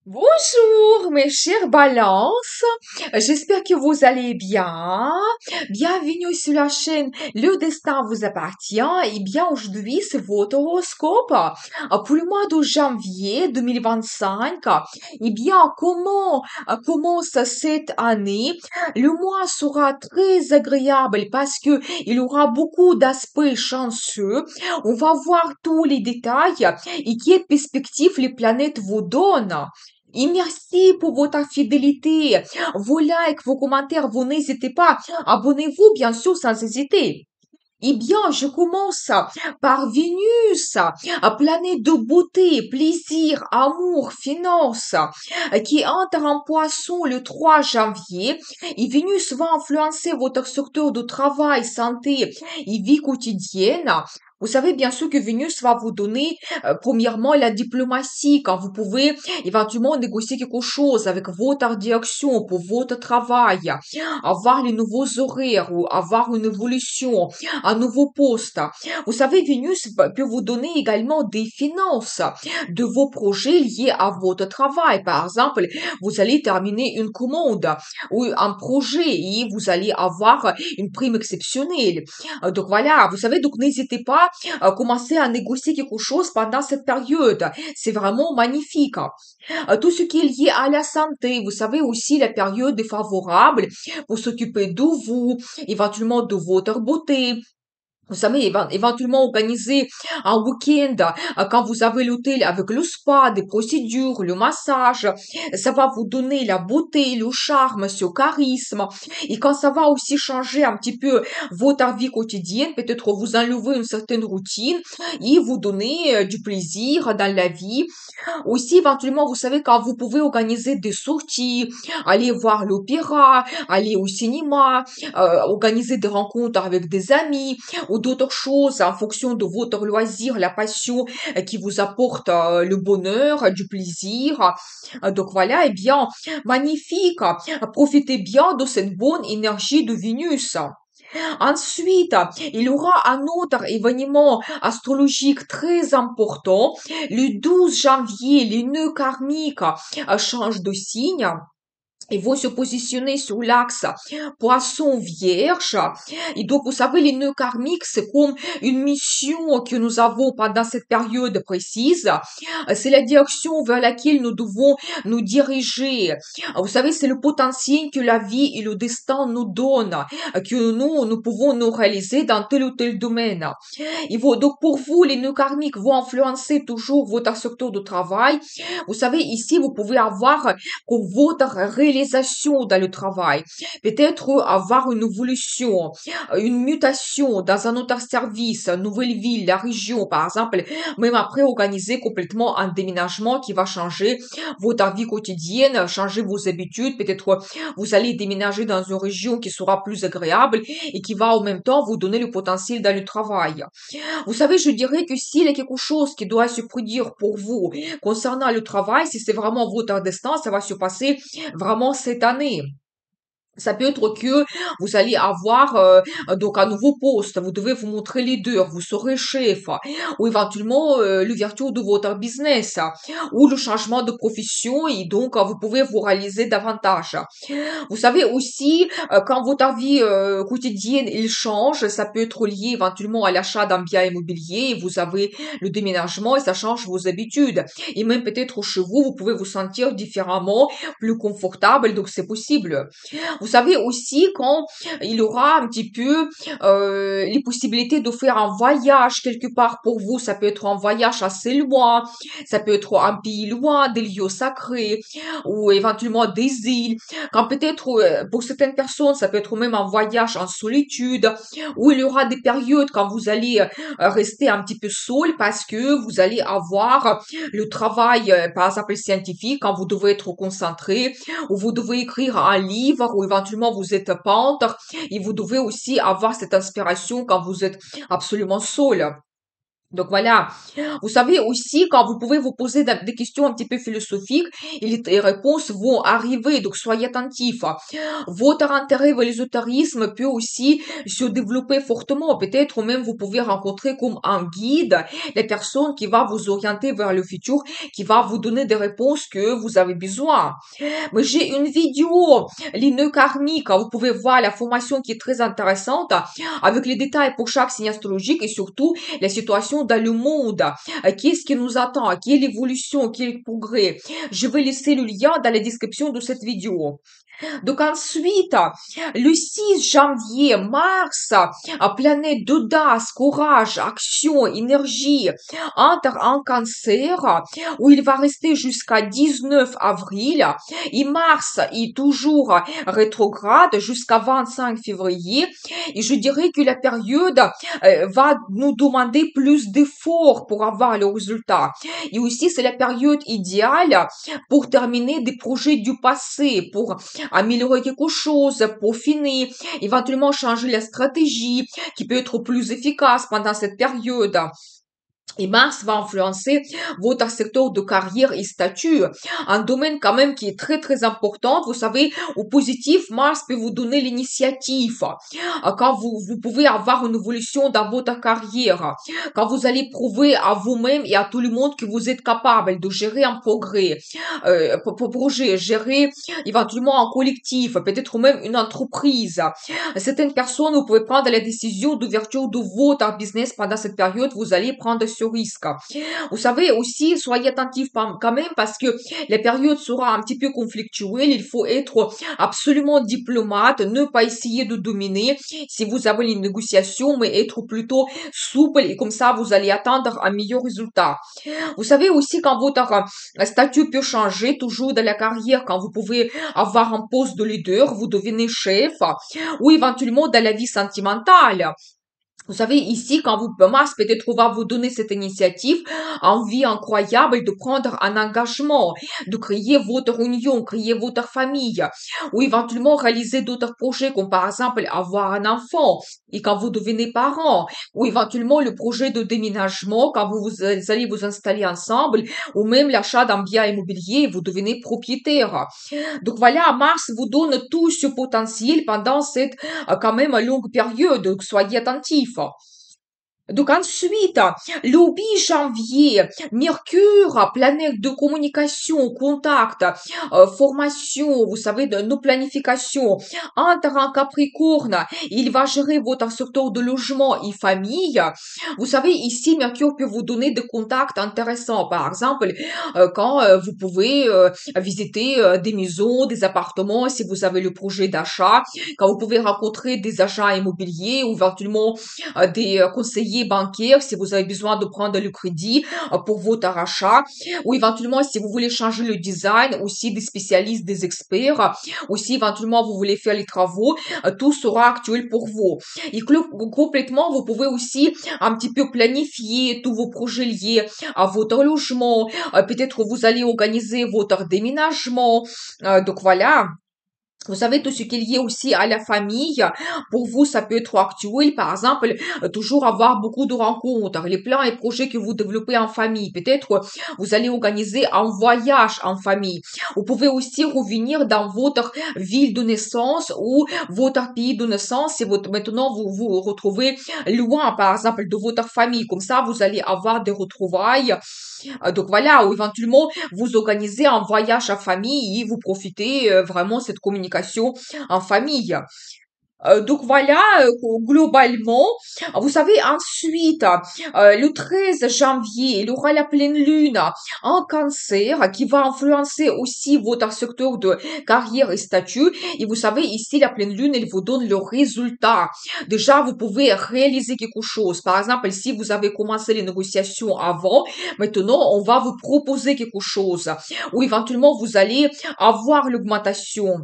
Bonjour mes chères balances, j'espère que vous allez bien. Bienvenue sur la chaîne Le Destin vous appartient. Et bien aujourd'hui c'est votre horoscope pour le mois de janvier 2025. Et bien comment commence cette année? Le mois sera très agréable parce que il aura beaucoup d'aspects chanceux. On va voir tous les détails et quelles perspectives les planètes vous donnent. Et merci pour votre fidélité, vos likes, vos commentaires, vous n'hésitez pas. Abonnez-vous, bien sûr, sans hésiter. Eh bien, je commence par Vénus, planète de beauté, plaisir, amour, finance, qui entre en poisson le 3 janvier. Et Vénus va influencer votre secteur de travail, santé et vie quotidienne. Vous savez bien sûr que Vénus va vous donner, premièrement, la diplomatie, quand vous pouvez éventuellement négocier quelque chose avec votre direction pour votre travail, avoir les nouveaux horaires ou avoir une évolution, un nouveau poste. Vous savez, Vénus peut vous donner également des finances de vos projets liés à votre travail. Par exemple, vous allez terminer une commande ou un projet et vous allez avoir une prime exceptionnelle. Donc voilà, vous savez, donc n'hésitez pas à commencer à négocier quelque chose pendant cette période. C'est vraiment magnifique. Tout ce qui est lié à la santé, vous savez aussi la période est favorable pour s'occuper de vous, éventuellement de votre beauté, vous savez, éventuellement organiser un week-end quand vous avez l'hôtel avec le spa, des procédures, le massage. Ça va vous donner la beauté, le charme, ce charisme. Et quand ça va aussi changer un petit peu votre vie quotidienne, peut-être vous enlever une certaine routine et vous donner du plaisir dans la vie. Aussi, éventuellement, vous savez, quand vous pouvez organiser des sorties, aller voir l'opéra, aller au cinéma, organiser des rencontres avec des amis ou d'autres choses en fonction de votre loisir, la passion qui vous apporte le bonheur, du plaisir. Donc voilà, eh bien, magnifique. Profitez bien de cette bonne énergie de Vénus. Ensuite, il y aura un autre événement astrologique très important. Le 12 janvier, les nœuds karmiques changent de signe. Ils vont se positionner sur l'axe poisson-vierge. Et donc, vous savez, les nœuds karmiques, c'est comme une mission que nous avons pendant cette période précise. C'est la direction vers laquelle nous devons nous diriger. Vous savez, c'est le potentiel que la vie et le destin nous donnent, que nous pouvons nous réaliser dans tel ou tel domaine. Donc, pour vous, les nœuds karmiques vont influencer toujours votre secteur de travail. Vous savez, ici, vous pouvez avoir comme votre réalisation dans le travail. Peut-être avoir une évolution, une mutation dans un autre service, une nouvelle ville, la région, par exemple. Même après, organiser complètement un déménagement qui va changer votre vie quotidienne, changer vos habitudes. Peut-être vous allez déménager dans une région qui sera plus agréable et qui va en même temps vous donner le potentiel dans le travail. Vous savez, je dirais que s'il y a quelque chose qui doit se produire pour vous concernant le travail, si c'est vraiment votre destin, ça va se passer vraiment cette année. Ça peut être que vous allez avoir donc un nouveau poste, vous devez vous montrer leader, vous serez chef, ou éventuellement l'ouverture de votre business, ou le changement de profession et donc vous pouvez vous réaliser davantage. Vous savez aussi, quand votre vie quotidienne il change, ça peut être lié éventuellement à l'achat d'un bien immobilier, et vous avez le déménagement et ça change vos habitudes. Et même peut-être chez vous, vous pouvez vous sentir différemment, plus confortable, donc c'est possible. Vous savez aussi quand il y aura un petit peu les possibilités de faire un voyage quelque part pour vous, ça peut être un voyage assez loin, ça peut être un pays loin, des lieux sacrés, ou éventuellement des îles. Quand peut-être, pour certaines personnes, ça peut être même un voyage en solitude, où il y aura des périodes quand vous allez rester un petit peu seul parce que vous allez avoir le travail, par exemple scientifique, quand vous devez être concentré, ou vous devez écrire un livre, ou éventuellement vous êtes peintre, et vous devez aussi avoir cette inspiration quand vous êtes absolument seul. Donc voilà, vous savez aussi quand vous pouvez vous poser des questions un petit peu philosophiques et les réponses vont arriver, donc soyez attentifs. Votre intérêt vers l'ésotérisme peut aussi se développer fortement. Peut-être même vous pouvez rencontrer comme un guide les personnes qui va vous orienter vers le futur, qui va vous donner des réponses que vous avez besoin. Mais j'ai une vidéo, les nœuds karmiques. Vous pouvez voir la formation qui est très intéressante avec les détails pour chaque signe astrologique et surtout la situation dans le monde. Qu'est-ce qui nous attend? Quelle évolution? Quel progrès? Je vais laisser le lien dans la description de cette vidéo. Donc ensuite, le 6 janvier, Mars, planète d'audace, courage, action, énergie, entre en cancer, où il va rester jusqu'à 19 avril. Et Mars est toujours rétrograde jusqu'à 25 février. Et je dirais que la période va nous demander plus d'efforts pour avoir le résultat. Et aussi, c'est la période idéale pour terminer des projets du passé, pour améliorer quelque chose, peaufiner, éventuellement changer la stratégie qui peut être plus efficace pendant cette période. Et Mars va influencer votre secteur de carrière et statut. Un domaine quand même qui est très très important. Vous savez, au positif, Mars peut vous donner l'initiative. Quand vous pouvez avoir une évolution dans votre carrière. Quand vous allez prouver à vous-même et à tout le monde que vous êtes capable de gérer un progrès, projet, gérer éventuellement un collectif, peut-être même une entreprise. Certaines personnes, vous pouvez prendre la décision d'ouverture de votre business pendant cette période. Vous allez prendre ce risque. Vous savez aussi, soyez attentifs quand même parce que la période sera un petit peu conflictuelle. Il faut être absolument diplomate, ne pas essayer de dominer si vous avez une négociation, mais être plutôt souple et comme ça, vous allez atteindre un meilleur résultat. Vous savez aussi quand votre statut peut changer, toujours dans la carrière, quand vous pouvez avoir un poste de leader, vous devenez chef, ou éventuellement dans la vie sentimentale. Vous savez, ici, quand vous, Mars peut-être va vous donner cette initiative, envie incroyable de prendre un engagement, de créer votre union, créer votre famille, ou éventuellement réaliser d'autres projets, comme par exemple avoir un enfant, et quand vous devenez parent, ou éventuellement le projet de déménagement, quand vous allez vous installer ensemble, ou même l'achat d'un bien immobilier, et vous devenez propriétaire. Donc voilà, Mars vous donne tout ce potentiel pendant cette quand même longue période, donc soyez attentifs. Donc ensuite, le 8 janvier, Mercure, planète de communication, contact, formation, vous savez, de nos planifications, entre en Capricorne, il va gérer votre secteur de logement et famille. Vous savez, ici, Mercure peut vous donner des contacts intéressants. Par exemple, quand vous pouvez visiter des maisons, des appartements, si vous avez le projet d'achat, quand vous pouvez rencontrer des agents immobiliers ou éventuellement des conseillers bancaires si vous avez besoin de prendre le crédit pour votre achat ou éventuellement si vous voulez changer le design aussi des spécialistes, des experts, aussi éventuellement vous voulez faire les travaux, tout sera actuel pour vous. Et complètement, vous pouvez aussi un petit peu planifier tous vos projets liés à votre logement, peut-être vous allez organiser votre déménagement, donc voilà. Vous savez, tout ce qui est lié aussi à la famille, pour vous, ça peut être actuel. Par exemple, toujours avoir beaucoup de rencontres, les plans et projets que vous développez en famille. Peut-être, vous allez organiser un voyage en famille. Vous pouvez aussi revenir dans votre ville de naissance ou votre pays de naissance si maintenant vous vous retrouvez loin, par exemple, de votre famille. Comme ça, vous allez avoir des retrouvailles. Donc voilà, ou éventuellement, vous organisez un voyage en famille et vous profitez vraiment cette communication en famille. Donc voilà, globalement, vous savez, ensuite, le 13 janvier, il y aura la pleine lune en cancer qui va influencer aussi votre secteur de carrière et statut. Et vous savez, ici, la pleine lune, elle vous donne le résultat. Déjà, vous pouvez réaliser quelque chose. Par exemple, si vous avez commencé les négociations avant, maintenant, on va vous proposer quelque chose. Ou éventuellement, vous allez avoir l'augmentation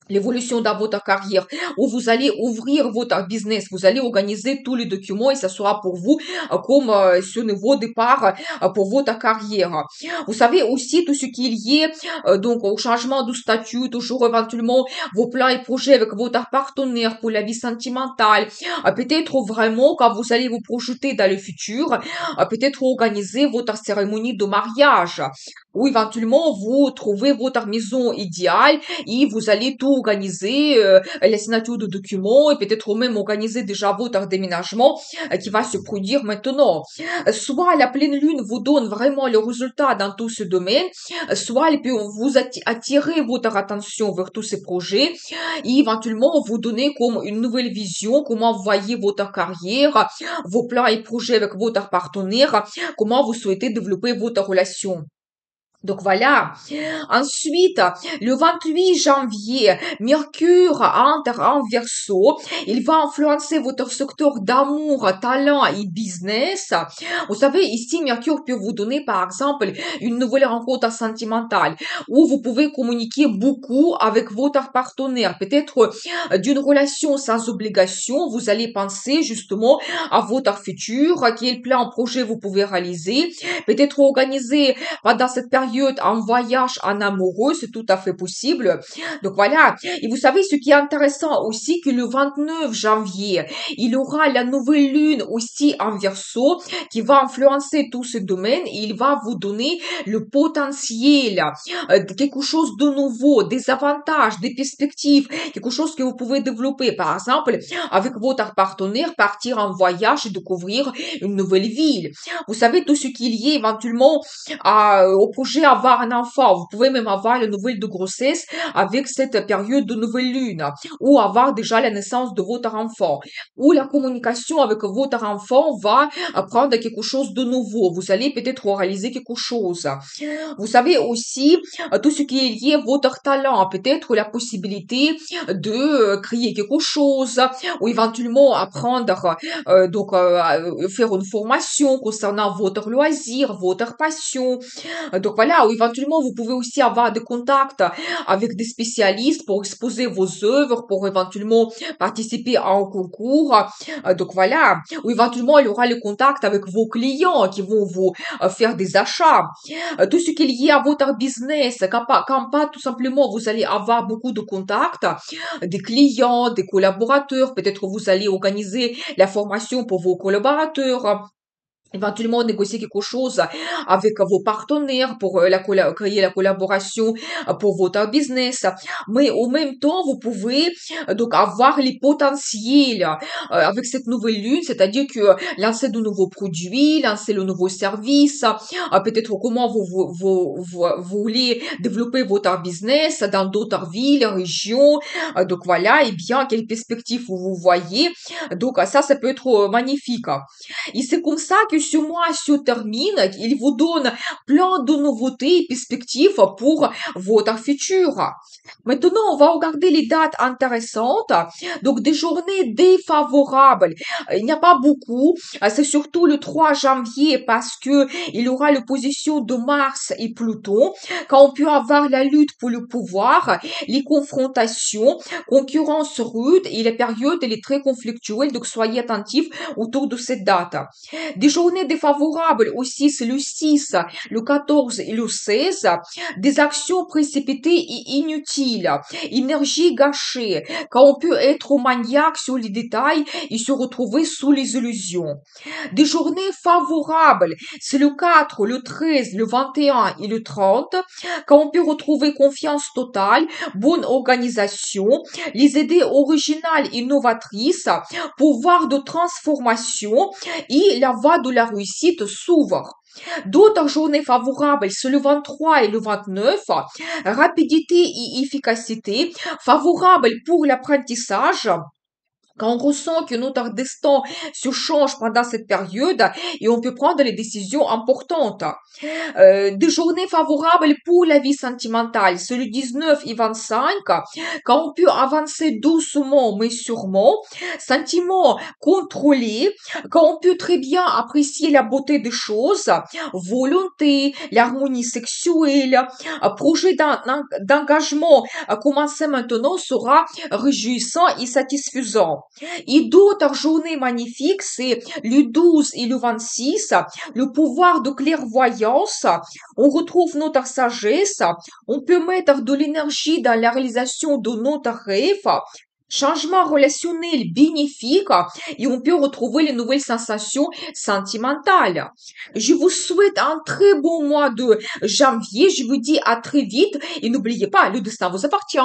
l'évolution dans votre carrière, où vous allez ouvrir votre business, vous allez organiser tous les documents et ça sera pour vous comme ce nouveau départ pour votre carrière. Vous savez aussi tout ce qui est lié donc au changement de statut, toujours éventuellement vos plans et projets avec votre partenaire pour la vie sentimentale, peut-être vraiment quand vous allez vous projeter dans le futur, peut-être organiser votre cérémonie de mariage, ou éventuellement vous trouvez votre maison idéale et vous allez tout organiser, la signature de documents et peut-être même organiser déjà votre déménagement qui va se produire maintenant. Soit la pleine lune vous donne vraiment le résultat dans tout ce domaine, soit elle peut vous attirer votre attention vers tous ces projets et éventuellement vous donner comme une nouvelle vision, comment vous voyez votre carrière, vos plans et projets avec votre partenaire, comment vous souhaitez développer votre relation. Donc voilà. Ensuite, le 28 janvier, Mercure entre en Verseau. Il va influencer votre secteur d'amour, talent et business. Vous savez, ici, Mercure peut vous donner, par exemple, une nouvelle rencontre sentimentale où vous pouvez communiquer beaucoup avec votre partenaire. Peut-être d'une relation sans obligation, vous allez penser justement à votre futur, quel plan, projet vous pouvez réaliser. Peut-être organiser pendant cette période un voyage en amoureux, c'est tout à fait possible. Donc voilà. Et vous savez, ce qui est intéressant aussi, que le 29 janvier, il y aura la nouvelle lune aussi en Verseau qui va influencer tout ce domaine et il va vous donner le potentiel, quelque chose de nouveau, des avantages, des perspectives, quelque chose que vous pouvez développer. Par exemple, avec votre partenaire, partir en voyage et découvrir une nouvelle ville. Vous savez, tout ce qui est lié éventuellement au projet avoir un enfant. Vous pouvez même avoir les nouvelles de grossesse avec cette période de nouvelle lune ou avoir déjà la naissance de votre enfant ou la communication avec votre enfant va apprendre quelque chose de nouveau. Vous allez peut-être réaliser quelque chose. Vous savez aussi tout ce qui est lié à votre talent, peut-être la possibilité de créer quelque chose ou éventuellement apprendre faire une formation concernant votre loisir, votre passion. Donc voilà, ou éventuellement vous pouvez aussi avoir des contacts avec des spécialistes pour exposer vos œuvres, pour éventuellement participer à un concours. Donc voilà, ou éventuellement il y aura le contact avec vos clients qui vont vous faire des achats. Tout ce qui est lié à votre business, quand pas tout simplement vous allez avoir beaucoup de contacts, des clients, des collaborateurs, peut-être vous allez organiser la formation pour vos collaborateurs. Éventuellement négocier quelque chose avec vos partenaires pour créer la collaboration pour votre business. Mais en même temps, vous pouvez donc avoir les potentiels avec cette nouvelle lune, c'est-à-dire que lancer de nouveaux produits, lancer le nouveau service, peut-être comment vous voulez développer votre business dans d'autres villes, régions. Donc voilà, et bien, quelle perspective vous voyez. Donc ça peut être magnifique. Et c'est comme ça que ce mois se termine. Il vous donne plein de nouveautés et perspectives pour votre futur. Maintenant, on va regarder les dates intéressantes. Donc, des journées défavorables. Il n'y a pas beaucoup. C'est surtout le 3 janvier parce que il y aura l'opposition de Mars et Pluton. Quand on peut avoir la lutte pour le pouvoir, les confrontations, concurrence rude et la période, elle est très conflictuelle. Donc, soyez attentifs autour de cette date. Des journées défavorables aussi, c'est le 6, le 14 et le 16. Des actions précipitées et inutiles. Énergie gâchée. Quand on peut être maniaque sur les détails et se retrouver sous les illusions. Des journées favorables, c'est le 4, le 13, le 21 et le 30. Quand on peut retrouver confiance totale, bonne organisation, les idées originales et novatrices, pouvoir de transformation et la voie de la réussite s'ouvre. D'autres journées favorables, c'est le 23 et le 29, rapidité et efficacité, favorables pour l'apprentissage, Quand on ressent que notre destin se change pendant cette période et on peut prendre les décisions importantes. Des journées favorables pour la vie sentimentale, c'est le 19 et 25, quand on peut avancer doucement mais sûrement, sentiments contrôlés, quand on peut très bien apprécier la beauté des choses, volonté, l'harmonie sexuelle, projet d'engagement commencer maintenant sera réjouissant et satisfaisant. Et d'autres journées magnifiques, c'est le 12 et le 26, le pouvoir de clairvoyance, on retrouve notre sagesse, on peut mettre de l'énergie dans la réalisation de notre rêve, changement relationnel bénéfique et on peut retrouver les nouvelles sensations sentimentales. Je vous souhaite un très bon mois de janvier, je vous dis à très vite et n'oubliez pas, le destin vous appartient.